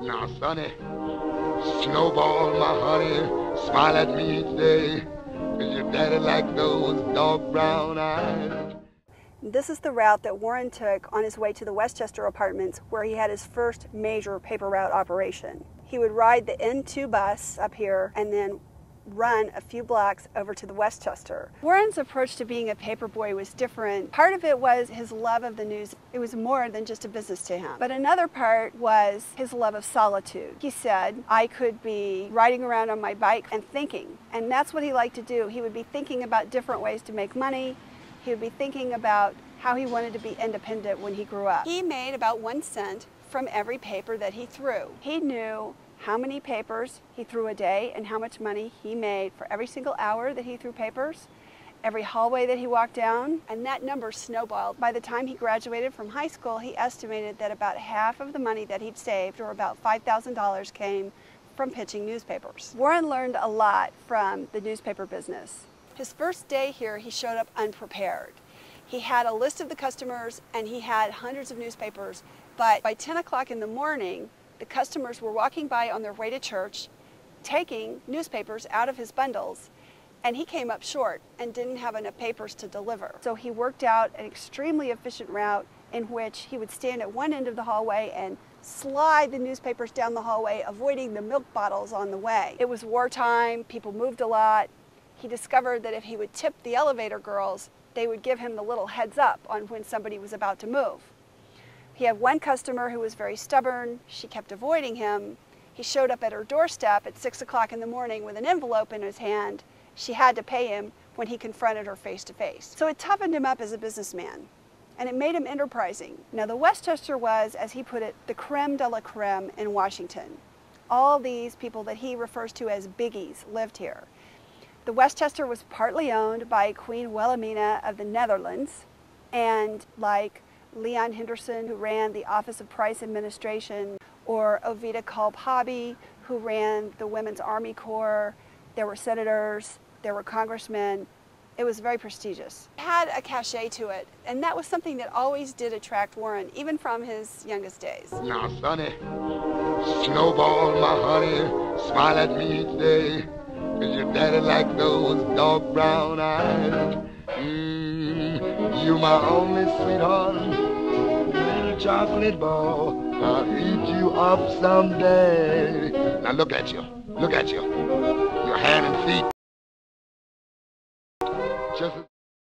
Now, sonny, Snowball, my honey, smile at me each day, 'cause your daddy like those dark brown eyes. This is the route that Warren took on his way to the Westchester apartments, where he had his first major paper route operation. He would ride the N2 bus up here and then run a few blocks over to the Westchester. Warren's approach to being a paperboy was different. Part of it was his love of the news. It was more than just a business to him. But another part was his love of solitude. He said, I could be riding around on my bike and thinking. And that's what he liked to do. He would be thinking about different ways to make money. He would be thinking about how he wanted to be independent when he grew up. He made about 1 cent from every paper that he threw. He knew how many papers he threw a day and how much money he made for every single hour that he threw papers, every hallway that he walked down, and that number snowballed. By the time he graduated from high school, he estimated that about half of the money that he'd saved, or about $5,000, came from pitching newspapers. Warren learned a lot from the newspaper business. His first day here, he showed up unprepared. He had a list of the customers and he had hundreds of newspapers, but by 10 o'clock in the morning, the customers were walking by on their way to church, taking newspapers out of his bundles, and he came up short and didn't have enough papers to deliver. So he worked out an extremely efficient route in which he would stand at one end of the hallway and slide the newspapers down the hallway, avoiding the milk bottles on the way. It was wartime, people moved a lot. He discovered that if he would tip the elevator girls, they would give him the little heads up on when somebody was about to move. He had one customer who was very stubborn. She kept avoiding him. He showed up at her doorstep at 6 o'clock in the morning with an envelope in his hand. She had to pay him when he confronted her face to face. So it toughened him up as a businessman, and it made him enterprising. Now, the Westchester was, as he put it, the creme de la creme in Washington. All these people that he refers to as biggies lived here. The Westchester was partly owned by Queen Wilhelmina of the Netherlands, and like Leon Henderson, who ran the Office of Price Administration, or Ovida Kalb-Hobby, who ran the Women's Army Corps. There were senators, there were congressmen. It was very prestigious. It had a cachet to it, and that was something that always did attract Warren, even from his youngest days. Now, sonny, Snowball, my honey, smile at me each day, 'cause your daddy like those dark brown eyes. You my only sweetheart, little chocolate ball. I'll eat you up someday. Now look at you, your hand and feet.